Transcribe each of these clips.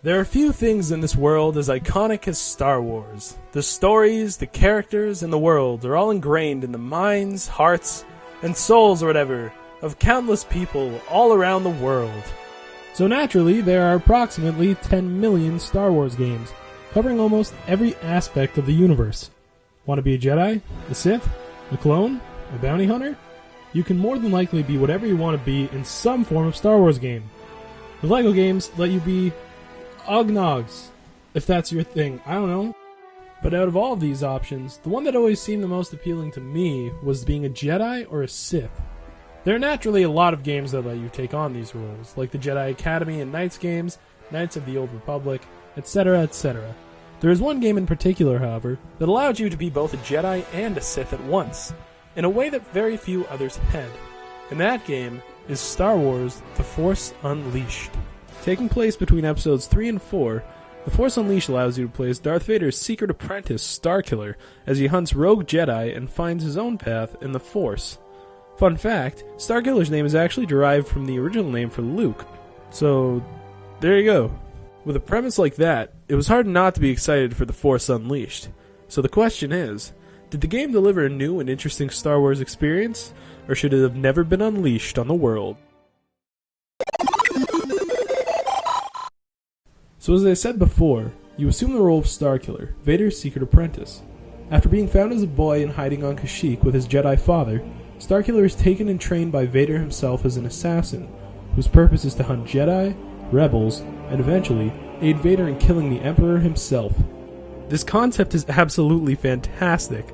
There are few things in this world as iconic as Star Wars. The stories, the characters, and the world are all ingrained in the minds, hearts, and souls or whatever of countless people all around the world. So naturally, there are approximately 10 million Star Wars games, covering almost every aspect of the universe. Want to be a Jedi? A Sith? A clone? A bounty hunter? You can more than likely be whatever you want to be in some form of Star Wars game. The LEGO games let you be Ognogs, if that's your thing, I don't know. But out of all of these options, the one that always seemed the most appealing to me was being a Jedi or a Sith. There are naturally a lot of games that let you take on these roles, like the Jedi Academy and Knights games, Knights of the Old Republic, etc., etc. There is one game in particular, however, that allowed you to be both a Jedi and a Sith at once, in a way that very few others had. And that game is Star Wars: The Force Unleashed. Taking place between episodes 3 and 4, The Force Unleashed allows you to play as Darth Vader's secret apprentice, Starkiller, as he hunts rogue Jedi and finds his own path in the Force. Fun fact, Starkiller's name is actually derived from the original name for Luke. So, there you go. With a premise like that, it was hard not to be excited for The Force Unleashed. So the question is, did the game deliver a new and interesting Star Wars experience, or should it have never been unleashed on the world? So as I said before, you assume the role of Starkiller, Vader's secret apprentice. After being found as a boy and hiding on Kashyyyk with his Jedi father, Starkiller is taken and trained by Vader himself as an assassin, whose purpose is to hunt Jedi, rebels, and eventually aid Vader in killing the Emperor himself. This concept is absolutely fantastic.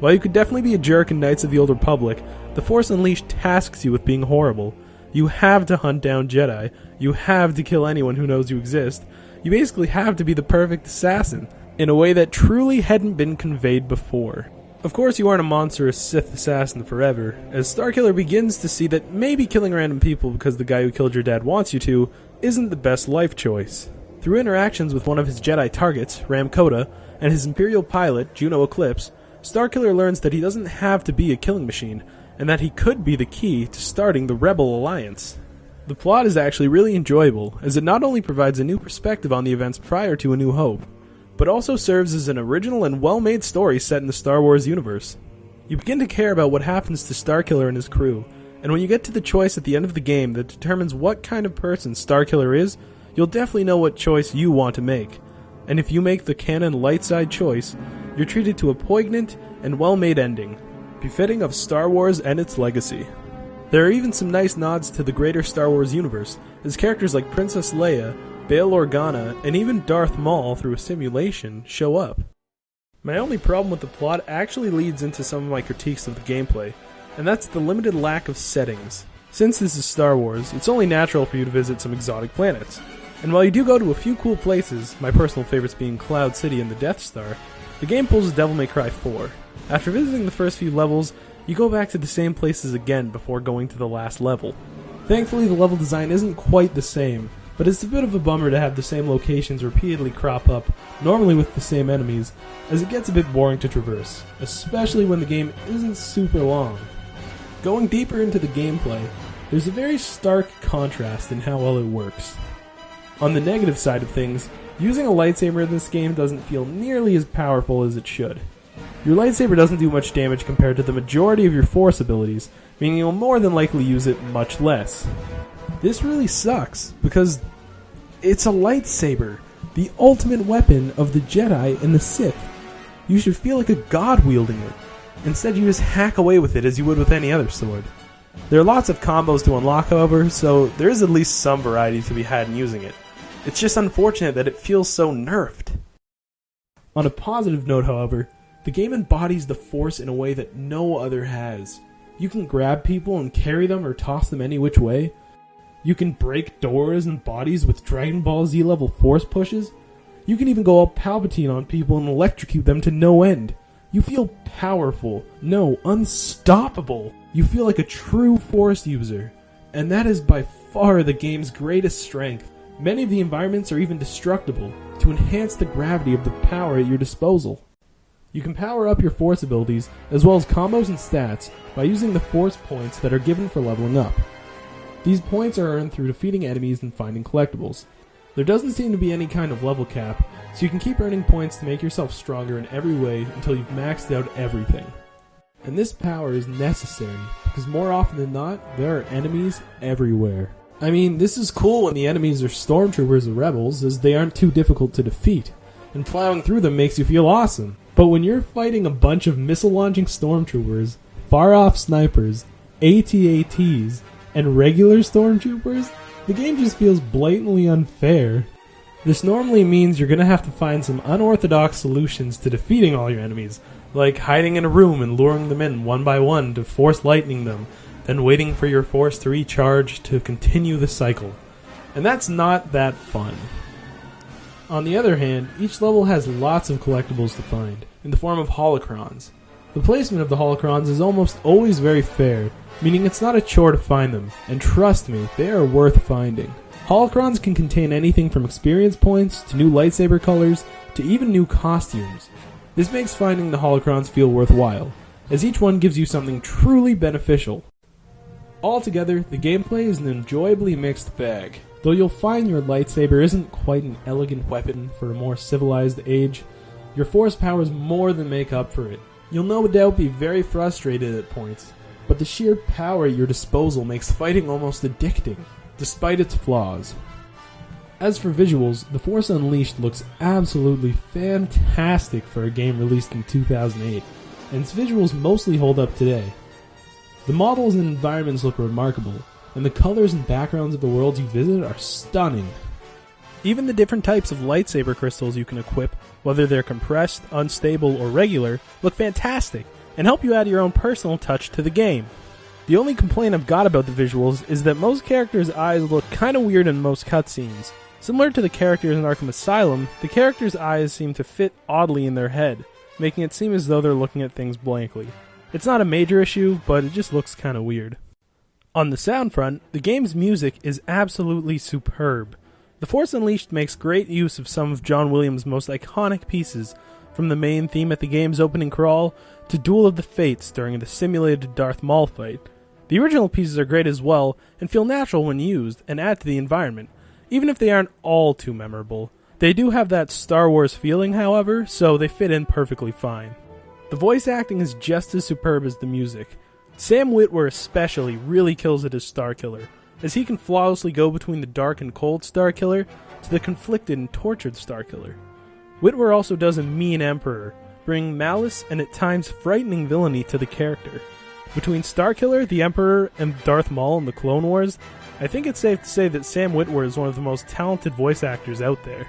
While you could definitely be a jerk in Knights of the Old Republic, The Force Unleashed tasks you with being horrible. You have to hunt down Jedi, you have to kill anyone who knows you exist, you basically have to be the perfect assassin, in a way that truly hadn't been conveyed before. Of course you aren't a monstrous Sith assassin forever, as Starkiller begins to see that maybe killing random people because the guy who killed your dad wants you to isn't the best life choice. Through interactions with one of his Jedi targets, Ram Koda, and his Imperial pilot, Juno Eclipse, Starkiller learns that he doesn't have to be a killing machine, and that he could be the key to starting the Rebel Alliance. The plot is actually really enjoyable, as it not only provides a new perspective on the events prior to A New Hope, but also serves as an original and well-made story set in the Star Wars universe. You begin to care about what happens to Starkiller and his crew, and when you get to the choice at the end of the game that determines what kind of person Starkiller is, you'll definitely know what choice you want to make. And if you make the canon light side choice, you're treated to a poignant and well-made ending, befitting of Star Wars and its legacy. There are even some nice nods to the greater Star Wars universe, as characters like Princess Leia, Bail Organa, and even Darth Maul through a simulation show up. My only problem with the plot actually leads into some of my critiques of the gameplay, and that's the limited lack of settings. Since this is Star Wars, it's only natural for you to visit some exotic planets. And while you do go to a few cool places, my personal favorites being Cloud City and the Death Star, the game pulls a Devil May Cry 4. After visiting the first few levels, you go back to the same places again before going to the last level. Thankfully, the level design isn't quite the same, but it's a bit of a bummer to have the same locations repeatedly crop up, normally with the same enemies, as it gets a bit boring to traverse, especially when the game isn't super long. Going deeper into the gameplay, there's a very stark contrast in how well it works. On the negative side of things, using a lightsaber in this game doesn't feel nearly as powerful as it should. Your lightsaber doesn't do much damage compared to the majority of your Force abilities, meaning you'll more than likely use it much less. This really sucks, because it's a lightsaber, the ultimate weapon of the Jedi and the Sith. You should feel like a god wielding it. Instead, you just hack away with it as you would with any other sword. There are lots of combos to unlock, however, so there is at least some variety to be had in using it. It's just unfortunate that it feels so nerfed. On a positive note, however, the game embodies the Force in a way that no other has. You can grab people and carry them or toss them any which way. You can break doors and bodies with Dragon Ball Z level Force pushes. You can even go all Palpatine on people and electrocute them to no end. You feel powerful, no, unstoppable. You feel like a true Force user. And that is by far the game's greatest strength. Many of the environments are even destructible, to enhance the gravity of the power at your disposal. You can power up your Force abilities, as well as combos and stats, by using the Force points that are given for leveling up. These points are earned through defeating enemies and finding collectibles. There doesn't seem to be any kind of level cap, so you can keep earning points to make yourself stronger in every way until you've maxed out everything. And this power is necessary, because more often than not, there are enemies everywhere. I mean, this is cool when the enemies are stormtroopers or rebels, as they aren't too difficult to defeat, and plowing through them makes you feel awesome. But when you're fighting a bunch of missile-launching stormtroopers, far-off snipers, AT-ATs, and regular stormtroopers, the game just feels blatantly unfair. This normally means you're going to have to find some unorthodox solutions to defeating all your enemies, like hiding in a room and luring them in one by one to force lightning them, then waiting for your force to recharge to continue the cycle. And that's not that fun. On the other hand, each level has lots of collectibles to find, in the form of holocrons. The placement of the holocrons is almost always very fair, meaning it's not a chore to find them, and trust me, they are worth finding. Holocrons can contain anything from experience points, to new lightsaber colors, to even new costumes. This makes finding the holocrons feel worthwhile, as each one gives you something truly beneficial. Altogether, the gameplay is an enjoyably mixed bag. Though you'll find your lightsaber isn't quite an elegant weapon for a more civilized age, your force powers more than make up for it. You'll no doubt be very frustrated at points, but the sheer power at your disposal makes fighting almost addicting, despite its flaws. As for visuals, The Force Unleashed looks absolutely fantastic for a game released in 2008, and its visuals mostly hold up today. The models and environments look remarkable, and the colors and backgrounds of the worlds you visit are stunning. Even the different types of lightsaber crystals you can equip, whether they're compressed, unstable, or regular, look fantastic, and help you add your own personal touch to the game. The only complaint I've got about the visuals is that most characters' eyes look kinda weird in most cutscenes. Similar to the characters in Arkham Asylum, the characters' eyes seem to fit oddly in their head, making it seem as though they're looking at things blankly. It's not a major issue, but it just looks kinda weird. On the sound front, the game's music is absolutely superb. The Force Unleashed makes great use of some of John Williams' most iconic pieces, from the main theme at the game's opening crawl to Duel of the Fates during the simulated Darth Maul fight. The original pieces are great as well, and feel natural when used, and add to the environment, even if they aren't all too memorable. They do have that Star Wars feeling, however, so they fit in perfectly fine. The voice acting is just as superb as the music. Sam Witwer especially really kills it as Starkiller, as he can flawlessly go between the dark and cold Starkiller to the conflicted and tortured Starkiller. Witwer also does a mean Emperor, bringing malice and at times frightening villainy to the character. Between Starkiller, the Emperor, and Darth Maul in the Clone Wars, I think it's safe to say that Sam Witwer is one of the most talented voice actors out there.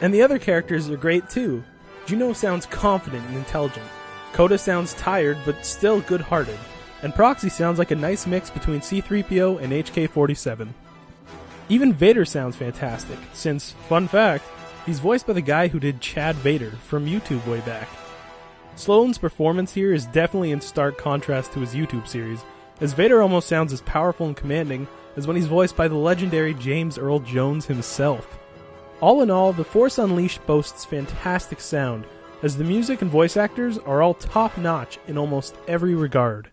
And the other characters are great too. Juno sounds confident and intelligent. Coda sounds tired, but still good-hearted. And Proxy sounds like a nice mix between C-3PO and HK-47. Even Vader sounds fantastic, since, fun fact, he's voiced by the guy who did Chad Vader from YouTube way back. Sloan's performance here is definitely in stark contrast to his YouTube series, as Vader almost sounds as powerful and commanding as when he's voiced by the legendary James Earl Jones himself. All in all, The Force Unleashed boasts fantastic sound, as the music and voice actors are all top-notch in almost every regard.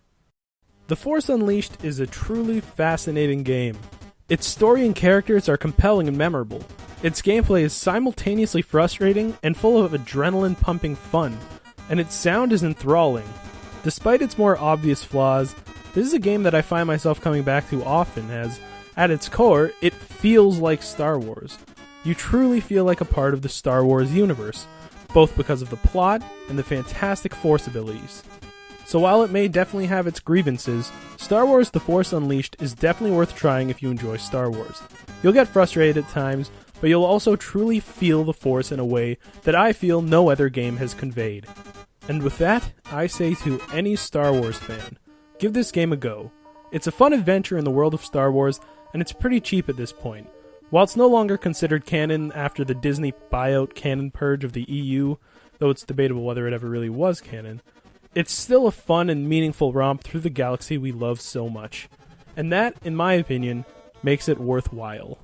The Force Unleashed is a truly fascinating game. Its story and characters are compelling and memorable. Its gameplay is simultaneously frustrating and full of adrenaline-pumping fun, and its sound is enthralling. Despite its more obvious flaws, this is a game that I find myself coming back to often, as, at its core, it feels like Star Wars. You truly feel like a part of the Star Wars universe, both because of the plot and the fantastic Force abilities. So while it may definitely have its grievances, Star Wars The Force Unleashed is definitely worth trying if you enjoy Star Wars. You'll get frustrated at times, but you'll also truly feel the Force in a way that I feel no other game has conveyed. And with that, I say to any Star Wars fan, give this game a go. It's a fun adventure in the world of Star Wars, and it's pretty cheap at this point. While it's no longer considered canon after the Disney buyout canon purge of the EU, though it's debatable whether it ever really was canon, it's still a fun and meaningful romp through the galaxy we love so much. And that, in my opinion, makes it worthwhile.